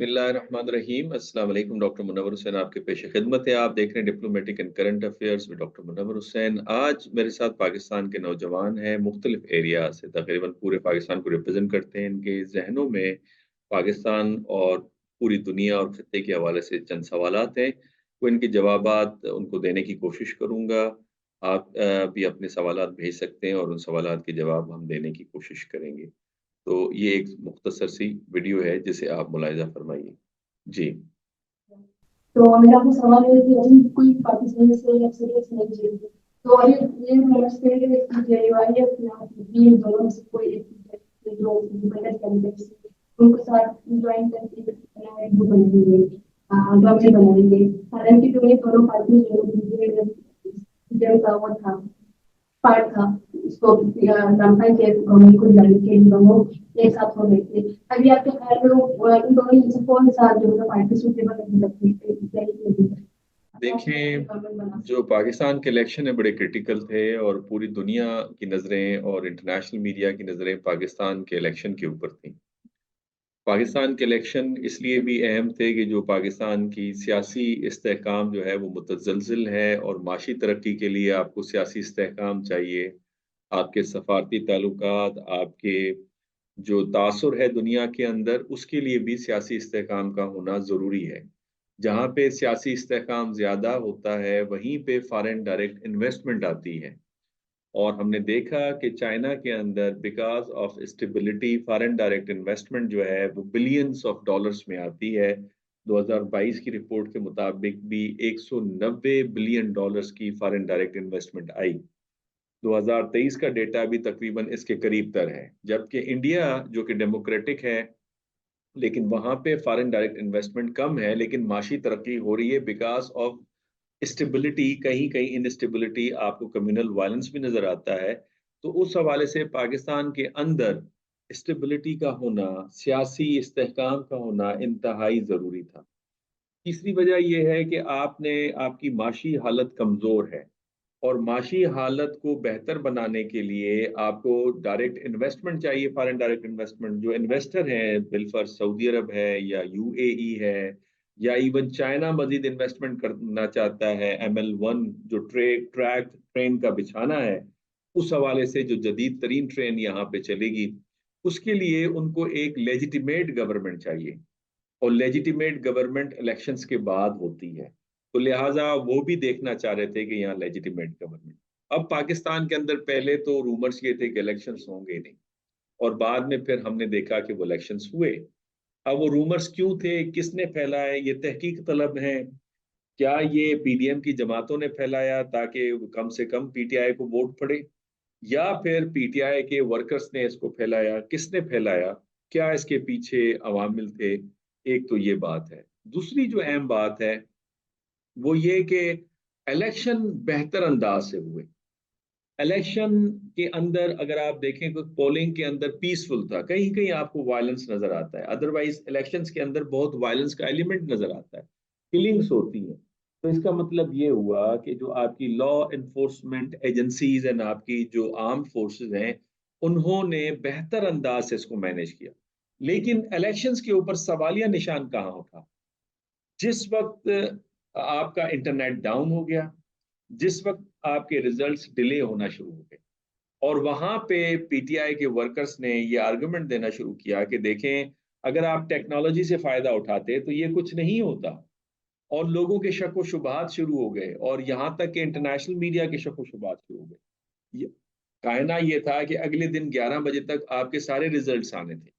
बिस्मिल्लाहिर्रहमानिर्रहीम। अस्सलाम वालेकुम। डॉक्टर मुनव्वर हुसैन आपके पेश खिदमत है। आप देख रहे हैं डिप्लोमेटिक एंड करंट अफेयर्स में डॉक्टर मुनव्वर हुसैन। आज मेरे साथ पाकिस्तान के नौजवान हैं, मुख्तलिफ एरिया से, तकरीबन पूरे पाकिस्तान को रिप्रेजेंट करते हैं। इनके जहनों में पाकिस्तान और पूरी दुनिया और खत्ते के हवाले से चंद सवालात हैं, वो इनके जवाबात उनको देने की कोशिश करूँगा। आप भी अपने सवालात भेज सकते हैं और उन सवालात के जवाब हम देने की कोशिश करेंगे। तो ये एक मुख्तसर सी वीडियो है जिसे आप मुलाहिज़ा फरमाइए। जी। तो मेरा आपको सवाल है कि अभी कोई पाकिस्तान से या सीरियस नहीं चाहिए। तो ये समझते हैं कि जेवाई या फिर ये दोनों में से कोई एक है जो इंडिपेंडेंट कैंडिडेट्स उनको साथ ज्वाइन करके नया वो बनाएंगे, गवर्नमेंट बनाएंगे। हालांकि जो ये दोनों पार्टी जो का वो था पार्ट था, उसको नामसाई के गवर्नमेंट को दिलाने के लिए दोनों एक साथ हो गए थे। अभी आपके ख्याल में इन दोनों में से कौन सा जो है पार्टी सुटेबल नहीं लगती है? देखें, जो पाकिस्तान के इलेक्शन है बड़े क्रिटिकल थे और पूरी दुनिया की नज़रें और इंटरनेशनल मीडिया की नज़रें पाकिस्तान के इलेक्शन के ऊपर थी। पाकिस्तान के इलेक्शन इसलिए भी अहम थे कि जो पाकिस्तान की सियासी इस्तेहकाम जो है वो मुतज़लज़ल है, और माशी तरक्की के लिए आपको सियासी इस्तेहकाम चाहिए। आपके सफारती ताल्लुकात, आपके जो तासुर है दुनिया के अंदर, उसके लिए भी सियासी इस्तेहकाम का होना ज़रूरी है। जहाँ पे सियासी इस्तेहकाम ज़्यादा होता है, वहीं पे फॉरेन डायरेक्ट इन्वेस्टमेंट आती है। और हमने देखा कि चाइना के अंदर because of stability foreign direct investment जो है वो बिलियंस ऑफ डॉलर्स में आती है। 2022 की रिपोर्ट के मुताबिक भी 190 बिलियन डॉलर्स की फॉरेन डायरेक्ट इन्वेस्टमेंट आई। 2023 का डेटा भी तकरीबन इसके करीब तर है, जबकि इंडिया जो कि डेमोक्रेटिक है, लेकिन वहां पे फॉरेन डायरेक्ट इन्वेस्टमेंट कम है, लेकिन माशी तरक्की हो रही है बिकॉज ऑफ स्टेबिलिटी। कहीं कहीं इनस्टेबिलिटी, आपको कम्युनल वायलेंस भी नजर आता है। तो उस हवाले से पाकिस्तान के अंदर स्टेबिलिटी का होना, सियासी इस्तेहकाम का होना इंतहाई ज़रूरी था। तीसरी वजह यह है कि आपकी माशी हालत कमज़ोर है, और माशी हालत को बेहतर बनाने के लिए आपको डायरेक्ट इन्वेस्टमेंट चाहिए। फॉरेन डायरेक्ट इन्वेस्टमेंट, जो इन्वेस्टर हैं बिलफर सऊदी अरब है या यूएई है या इवन चाइना मजीद इन्वेस्टमेंट करना चाहता है। ML1 जो ट्रैक ट्रेन का बिछाना है, उस हवाले से जो जदीद तरीन ट्रेन यहाँ पे चलेगी, उसके लिए उनको एक लेजिटिमेट गवर्नमेंट चाहिए, और लेजिटिमेट गवर्नमेंट इलेक्शंस के बाद होती है। तो लिहाजा वो भी देखना चाह रहे थे कि यहाँ लेजिटिमेट गवर्नमेंट। अब पाकिस्तान के अंदर पहले तो रूमर्स ये थे कि इलेक्शंस होंगे नहीं, और बाद में फिर हमने देखा कि वो इलेक्शंस हुए। अब वो रूमर्स क्यों थे, किसने फैलाए, ये तहकीक तलब है। क्या ये पीडीएम की जमातों ने फैलाया ताकि कम से कम पीटीआई को वोट पड़े, या फिर पीटीआई के वर्कर्स ने इसको फैलाया, किसने फैलाया, क्या इसके पीछे अवामिल थे? एक तो ये बात है। दूसरी जो अहम बात है वो ये कि इलेक्शन बेहतर अंदाज से हुए। इलेक्शन के अंदर अगर आप देखें तो पोलिंग के अंदर पीसफुल था, कहीं कहीं आपको वायलेंस नजर आता है, अदरवाइज इलेक्शंस के अंदर बहुत वायलेंस का एलिमेंट नजर आता है, किलिंग्स होती हैं। तो इसका मतलब ये हुआ कि जो आपकी लॉ इन्फोर्समेंट एजेंसीज एंड आपकी जो आर्म्ड फोर्सेस हैं, उन्होंने बेहतर अंदाज से इसको मैनेज किया। लेकिन इलेक्शंस के ऊपर सवालिया निशान कहाँ उठा? जिस वक्त आपका इंटरनेट डाउन हो गया, जिस वक्त आपके रिजल्ट्स डिले होना शुरू हो गए, और वहां पे पीटीआई के वर्कर्स ने ये आर्गुमेंट देना शुरू किया कि देखें, अगर आप टेक्नोलॉजी से फायदा उठाते तो ये कुछ नहीं होता, और लोगों के शक व शुबात शुरू हो गए, और यहां तक कि इंटरनेशनल मीडिया के शक व शुबात शुरू हो गए। कहना ये था कि अगले दिन 11 बजे तक आपके सारे रिजल्ट्स आने थे,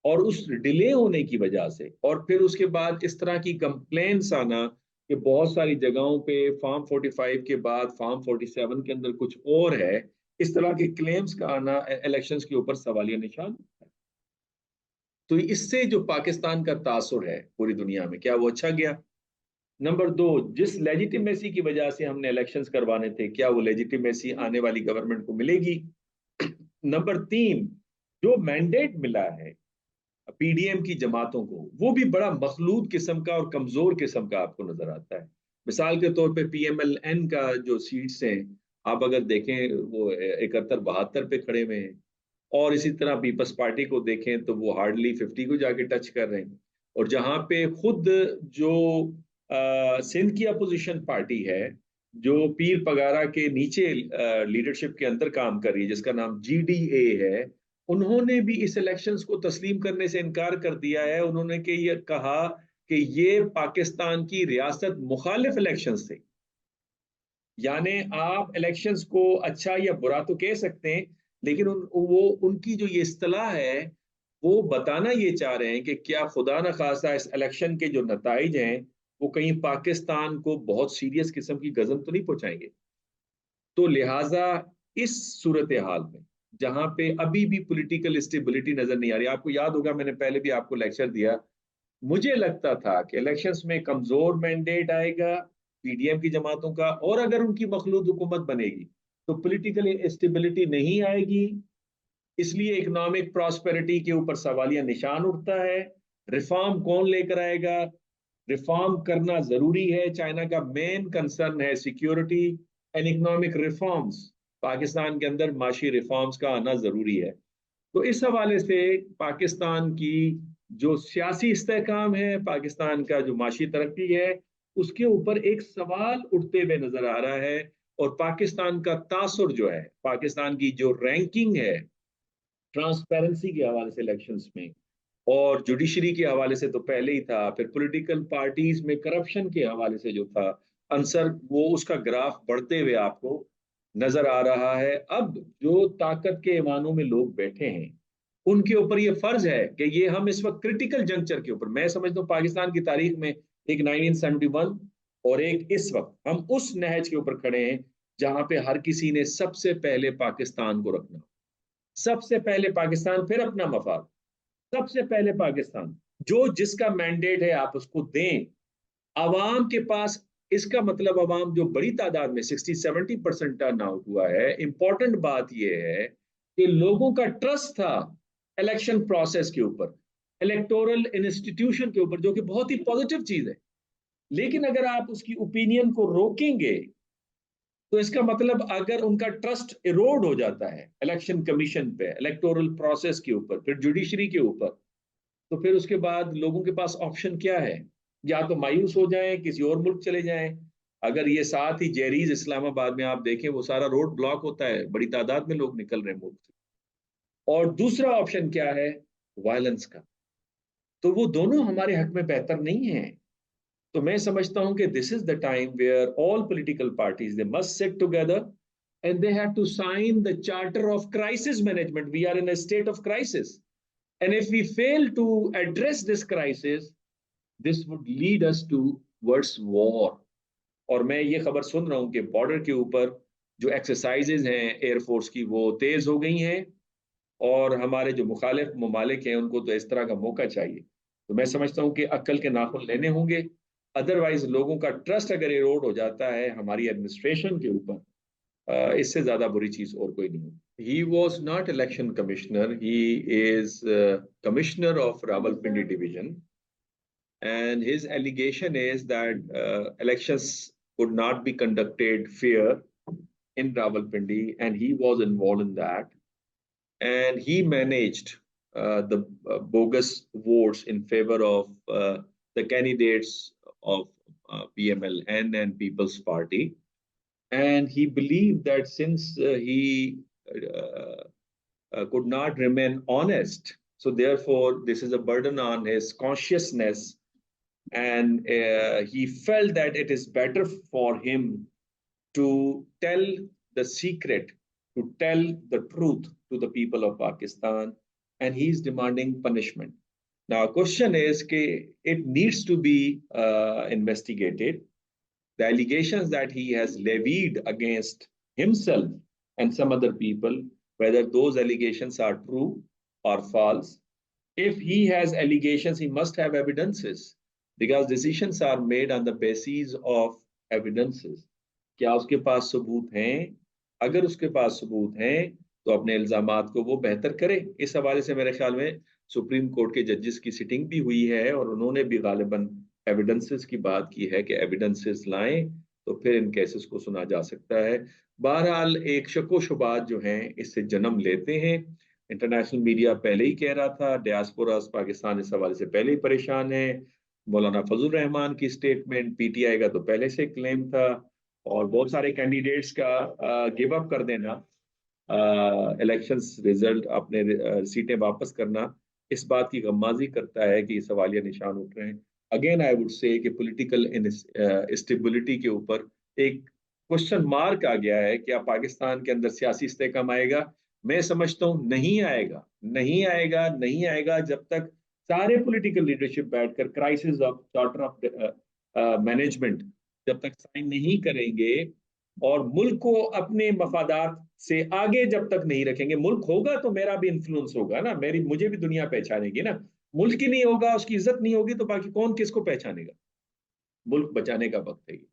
और उस डिले होने की वजह से, और फिर उसके बाद इस तरह की कंप्लेन्स आना कि बहुत सारी जगहों पे फॉर्म 45 के बाद फॉर्म 47 के अंदर कुछ और है, इस तरह के क्लेम्स का आना इलेक्शंस के ऊपर सवालिया निशान है। तो इससे जो पाकिस्तान का तासुर है पूरी दुनिया में, क्या वो अच्छा गया? नंबर दो, जिस लेजिटिमेसी की वजह से हमने इलेक्शंस करवाने थे, क्या वो लेजिटिमेसी आने वाली गवर्नमेंट को मिलेगी? नंबर तीन, जो मैंडेट मिला है पीडीएम की जमातों को, वो भी बड़ा मखलूत किस्म का और कमजोर किस्म का आपको नजर आता है। मिसाल के तौर पे पीएमएलएन का जो सीट्स हैं, आप अगर देखें वो 71-72 पे खड़े हुए हैं, और इसी तरह पीपल्स पार्टी को देखें तो वो हार्डली 50 को जाके टच कर रहे हैं। और जहां पे खुद जो सिंध की अपोजिशन पार्टी है, जो पीर पगारा के नीचे लीडरशिप के अंदर काम कर रही है, जिसका नाम GDA है, उन्होंने भी इस इलेक्शंस को तस्लीम करने से इनकार कर दिया है। उन्होंने कि ये कहा कि ये पाकिस्तान की रियासत मुखालिफ इलेक्शंस थे। यानी आप इलेक्शंस को अच्छा या बुरा तो कह सकते हैं, लेकिन वो उनकी जो ये इस्तलाह है, वो बताना ये चाह रहे हैं कि क्या खुदा न खास्ता इस इलेक्शन के जो नताइज हैं वो कहीं पाकिस्तान को बहुत सीरियस किस्म की गजन तो नहीं पहुंचाएंगे। तो लिहाजा इस सूरत हाल में जहां पे अभी भी पॉलिटिकल स्टेबिलिटी नजर नहीं आ रही, आपको याद होगा मैंने पहले भी आपको लेक्चर दिया, मुझे लगता था कि इलेक्शंस में कमजोर मैंडेट आएगा PDM की जमातों का, और अगर उनकी मखलूत हुकूमत बनेगी तो पॉलिटिकल स्टेबिलिटी नहीं आएगी। इसलिए इकोनॉमिक प्रॉस्पेरिटी के ऊपर सवालिया निशान उठता है। रिफॉर्म कौन लेकर आएगा? रिफॉर्म करना जरूरी है। चाइना का मेन कंसर्न है security and economic reforms. Pakistan के अंदर माशी रिफॉर्म्स का आना जरूरी है। तो इस हवाले से पाकिस्तान की जो सियासी इस्तेहकाम है, पाकिस्तान का जो माशी तरक्की है, उसके ऊपर एक सवाल उठते हुए नजर आ रहा है। और पाकिस्तान का तासुर जो है, पाकिस्तान की जो रैंकिंग है ट्रांसपेरेंसी के हवाले से इलेक्शंस में, और जुडिशरी के हवाले से तो पहले ही था, फिर पॉलिटिकल पार्टीज में करप्शन के हवाले से जो था आंसर, वो उसका ग्राफ बढ़ते हुए आपको नजर आ रहा है। अब जो ताकत के ऐवानों में लोग बैठे हैं, उनके ऊपर ये फर्ज है कि ये हम इस वक्त क्रिटिकल जंक्चर के ऊपर, मैं समझता हूँ पाकिस्तान की तारीख में एक 1971 और एक इस वक्त, हम उस नहज के ऊपर खड़े हैं जहां पे हर किसी ने सबसे पहले पाकिस्तान को रखना। सबसे पहले पाकिस्तान, फिर अपना मफाद। सबसे पहले पाकिस्तान, जो जिसका मैंडेट है आप उसको दें अवाम के पास। इसका मतलब अवाम जो बड़ी तादाद में 60-70% टर्न आउट हुआ है, इंपॉर्टेंट बात यह है कि लोगों का ट्रस्ट था इलेक्शन प्रोसेस के ऊपर, इलेक्टोरल इंस्टीट्यूशन के ऊपर, जो कि बहुत ही पॉजिटिव चीज है। लेकिन अगर आप उसकी ओपिनियन को रोकेंगे तो इसका मतलब अगर उनका ट्रस्ट इरोड हो जाता है इलेक्शन कमीशन पे, इलेक्टोरल प्रोसेस के ऊपर, फिर जुडिशरी के ऊपर, तो फिर उसके बाद लोगों के पास ऑप्शन क्या है? या तो मायूस हो जाएं, किसी और मुल्क चले जाएं। अगर ये साथ ही जेरीज इस्लामाबाद में आप देखें, वो सारा रोड ब्लॉक होता है, बड़ी तादाद में लोग निकल रहे हैं मुल्क से। और दूसरा ऑप्शन क्या है? वायलेंस का। तो वो दोनों हमारे हक में बेहतर नहीं है। तो मैं समझता हूं कि this is the time where all political parties they must sit together and they have to sign the charter of crisis management. We are in a state of crisis, and if we fail to address this crisis, this would lead us towards war. और मैं ये खबर सुन रहा हूँ कि border के ऊपर जो एक्सरसाइजेज हैं एयरफोर्स की, वो तेज हो गई हैं, और हमारे जो मुखालिफ ममालिक हैं उनको तो इस तरह का मौका चाहिए। तो मैं समझता हूँ कि अक्ल के नाखून लेने होंगे। अदरवाइज लोगों का ट्रस्ट अगर इरोड हो जाता है हमारी एडमिनिस्ट्रेशन के ऊपर, इससे ज्यादा बुरी चीज और कोई नहीं होगी। He was not election commissioner. He is commissioner of Rawalpindi division, and his allegation is that elections could not be conducted fair in Rawalpindi, and he was involved in that. And he managed the bogus votes in favor of the candidates of PMLN and People's Party. And he believed that since he could not remain honest, so therefore this is a burden on his consciousness, and he felt that it is better for him to tell the secret, to tell the truth to the people of Pakistan, and he is demanding punishment. Now, question is, it needs to be investigated. The allegations that he has levied against himself and some other people, whether those allegations are true or false. If he has allegations, he must have evidences, because decisions are made on the basis of evidences. क्या उसके पास सबूत हैं? अगर उसके पास सबूत हैं तो अपने इल्जामात को वो बेहतर करे। इस हवाले से मेरे ख्याल में सुप्रीम कोर्ट के जजेस की सिटिंग भी हुई है, और उन्होंने भी गालिबन एविडेंसेस की बात की है कि एविडेंसेस लाएं तो फिर इन केसेस को सुना जा सकता है। बहरहाल एक शको शुबात जो हैं इससे जन्म लेते हैं। इंटरनेशनल मीडिया पहले ही कह रहा था, डियास्पोरा पाकिस्तान इस हवाले से पहले ही परेशान है। मौलाना फजल रहमान की स्टेटमेंट, पीटीआई का तो पहले से क्लेम था, और बहुत सारे कैंडिडेट्स का गिव अप कर देना, इलेक्शंस रिजल्ट अपने सीटें वापस करना, इस बात की गम्माजी करता है कि सवालिया निशान उठ रहे हैं। अगेन आई वुड से कि पॉलिटिकल स्टेबिलिटी के ऊपर एक क्वेश्चन मार्क आ गया है। क्या पाकिस्तान के अंदर सियासी इस्तेहकाम आएगा? मैं समझता हूँ नहीं आएगा, नहीं आएगा, नहीं आएगा जब तक सारे पॉलिटिकल लीडरशिप बैठकर crisis of charter of management जब तक साइन नहीं करेंगे, और मुल्क को अपने मफादात से आगे जब तक नहीं रखेंगे। मुल्क होगा तो मेरा भी इन्फ्लुएंस होगा ना, मेरी मुझे भी दुनिया पहचानेगी ना। मुल्क ही नहीं होगा, उसकी इज्जत नहीं होगी, तो बाकी कौन किसको पहचानेगा? मुल्क बचाने का वक्त है ये।